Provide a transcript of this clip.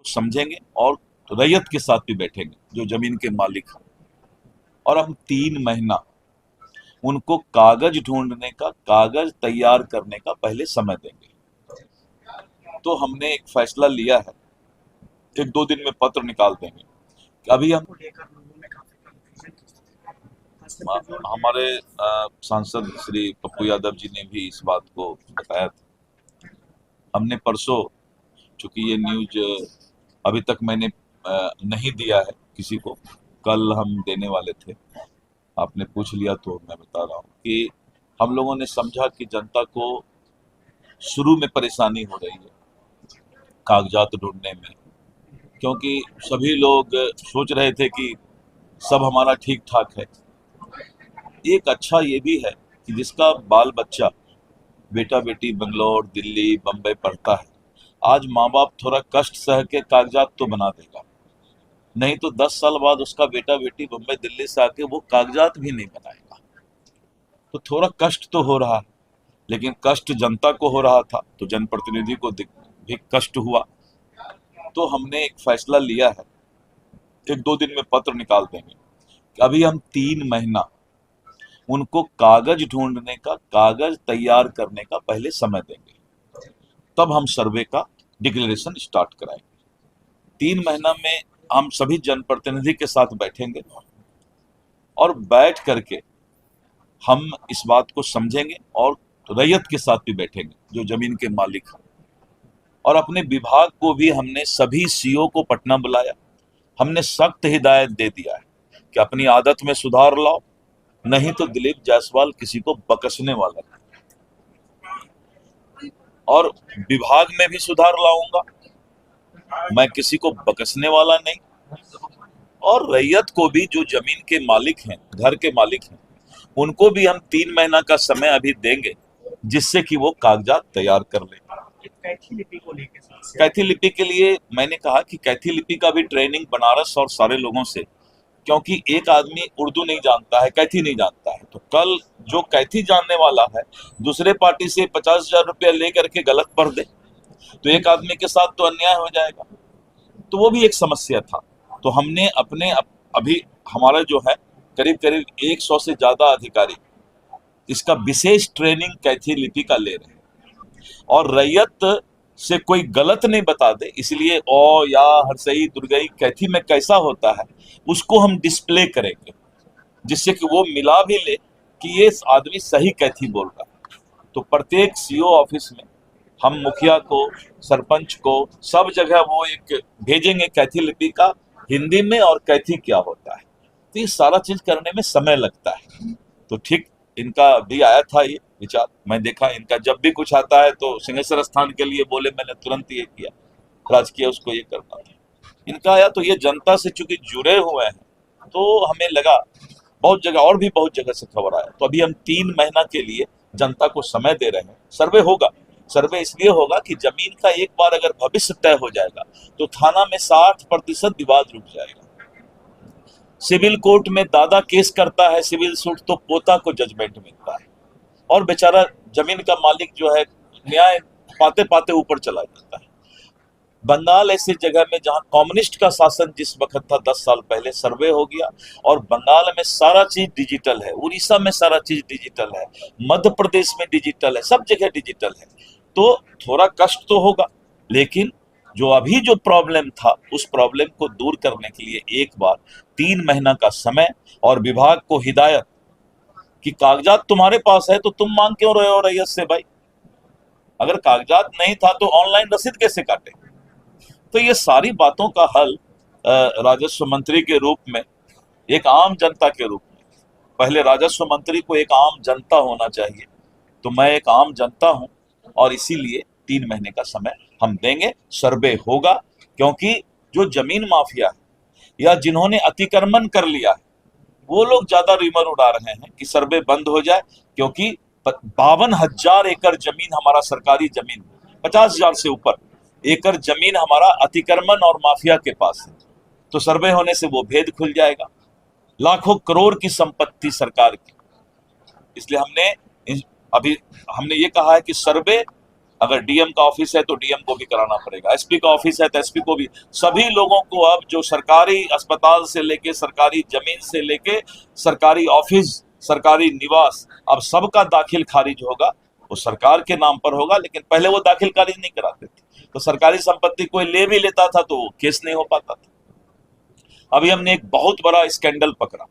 समझेंगे और रैयत के साथ भी बैठेंगे जो जमीन के मालिक हैं, और हम 3 महीना उनको कागज ढूंढने का, कागज तैयार करने का पहले समय देंगे। तो हमने एक फैसला लिया है, 1-2 दिन में पत्र निकाल देंगे। अभी हम हमारे सांसद श्री पप्पू यादव जी ने भी इस बात को बताया था। हमने परसों, चूंकि ये न्यूज अभी तक मैंने नहीं दिया है किसी को, कल हम देने वाले थे, आपने पूछ लिया तो मैं बता रहा हूँ कि हम लोगों ने समझा कि जनता को शुरू में परेशानी हो रही है कागजात ढूंढने में, क्योंकि सभी लोग सोच रहे थे कि सब हमारा ठीक ठाक है। एक अच्छा ये भी है कि जिसका बाल बच्चा, बेटा बेटी बेंगलोर, दिल्ली, बम्बई पढ़ता है, आज माँ बाप थोड़ा कष्ट सह के कागजात तो बना देगा, नहीं तो 10 साल बाद उसका बेटा बेटी बम्बई दिल्ली से आके वो कागजात भी नहीं बनाएगा। तो थोड़ा कष्ट तो हो रहा है, लेकिन कष्ट जनता को हो रहा था तो जनप्रतिनिधि को भी कष्ट हुआ। तो हमने एक फैसला लिया है, 1-2 दिन में पत्र निकाल देंगे कि अभी हम 3 महीना उनको कागज ढूंढने का, कागज तैयार करने का पहले समय देंगे, तब हम सर्वे का डिक्लेरेशन स्टार्ट कराएंगे। 3 महीना में हम सभी जनप्रतिनिधि के साथ बैठेंगे और बैठ करके हम इस बात को समझेंगे और रैयत के साथ भी बैठेंगे जो जमीन के मालिक हैं। और अपने विभाग को भी हमने सभी सीओ को पटना बुलाया, हमने सख्त हिदायत दे दिया है कि अपनी आदत में सुधार लाओ, नहीं तो दिलीप जायसवाल किसी को बकसने वाला है। और विभाग में भी सुधार लाऊंगा, मैं किसी को बकसने वाला नहीं। और रैयत को भी, जो जमीन के मालिक हैं, घर के मालिक हैं, उनको भी हम 3 महीना का समय अभी देंगे, जिससे कि वो कागजात तैयार कर ले। कैथी लिपि को लेकर कैथी लिपि के लिए मैंने कहा कि कैथी लिपि का भी ट्रेनिंग बनारस और सारे लोगों से, क्योंकि एक आदमी उर्दू नहीं जानता है, कैथी नहीं जानता है, तो कल जो कैथी जानने वाला है दूसरे पार्टी से 50,000 रुपया लेकर के गलत पढ़ दे तो एक आदमी के साथ तो अन्याय हो जाएगा। तो वो भी एक समस्या था। तो हमने अभी हमारा जो है करीब करीब 100 से ज्यादा अधिकारी इसका विशेष ट्रेनिंग कैथी लिपि का ले रहे हैं, और रैयत से कोई गलत नहीं बता दे, इसलिए ओ या हरसई दुर्गई कैथी में कैसा होता है उसको हम डिस्प्ले करेंगे, जिससे कि वो मिला भी ले कि ये आदमी सही कैथी बोल रहा है। तो प्रत्येक सीओ ऑफिस में हम मुखिया को, सरपंच को, सब जगह वो एक भेजेंगे कैथी लिपि का हिंदी में और कैथी क्या होता है। तो ये सारा चीज करने में समय लगता है। तो ठीक इनका भी आया था ये विचार, मैं देखा इनका जब भी कुछ आता है तो सिंहेश्वर स्थान के लिए बोले, मैंने तुरंत ये किया, राजकीय उसको ये करना था। इनका आया तो ये जनता से चूंकि जुड़े हुए हैं तो हमें लगा, बहुत जगह और भी बहुत जगह से खबर आया, तो अभी हम 3 महीना के लिए जनता को समय दे रहे हैं। सर्वे होगा, सर्वे इसलिए होगा कि जमीन का एक बार अगर भविष्य तय हो जाएगा तो थाना में 60% विवाद रुक जाएगा। सिविल कोर्ट में दादा केस करता है सिविल सूट तो पोता को जजमेंट मिलता है, और बेचारा जमीन का मालिक जो है न्याय पाते पाते ऊपर चला जाता है। बंगाल ऐसी जगह में जहां कम्युनिस्ट का शासन जिस वक्त था 10 साल पहले, सर्वे हो गया और बंगाल में सारा चीज डिजिटल है, उड़ीसा में सारा चीज डिजिटल है, मध्य प्रदेश में डिजिटल है, सब जगह डिजिटल है। तो थोड़ा कष्ट तो होगा, लेकिन जो अभी जो प्रॉब्लम था उस प्रॉब्लम को दूर करने के लिए एक बार 3 महीना का समय और विभाग को हिदायत कि कागजात तुम्हारे पास है तो तुम मांग क्यों रहे हो रैयत से भाई, अगर कागजात नहीं था तो ऑनलाइन रसीद कैसे काटे। तो ये सारी बातों का हल राजस्व मंत्री के रूप में, एक आम जनता के रूप में, पहले राजस्व मंत्री को एक आम जनता होना चाहिए, तो मैं एक आम जनता हूं और इसीलिए 3 महीने का समय हम देंगे। सर्वे होगा, क्योंकि जो जमीन माफिया है या जिन्होंने अतिक्रमण कर लिया है वो लोग ज्यादा रिमर उड़ा रहे हैं कि सर्वे बंद हो जाए, क्योंकि 52,000 एकड़ जमीन हमारा सरकारी जमीन, 50,000 से ऊपर एकड़ जमीन हमारा अतिक्रमण और माफिया के पास है। तो सर्वे होने से वो भेद खुल जाएगा, लाखों करोड़ की संपत्ति सरकार की। इसलिए हमने ये कहा है कि सर्वे अगर डीएम का ऑफिस है तो डीएम को भी कराना पड़ेगा, एसपी का ऑफिस है तो एसपी को भी। सभी लोगों को अब जो सरकारी अस्पताल से लेके सरकारी जमीन से लेके सरकारी ऑफिस, सरकारी निवास, अब सबका दाखिल खारिज होगा। वो सरकार के नाम पर होगा, लेकिन पहले वो दाखिल खारिज नहीं कराते थे। तो सरकारी संपत्ति कोई ले भी लेता था तो केस नहीं हो पाता था। अभी हमने एक बहुत बड़ा स्कैंडल पकड़ा।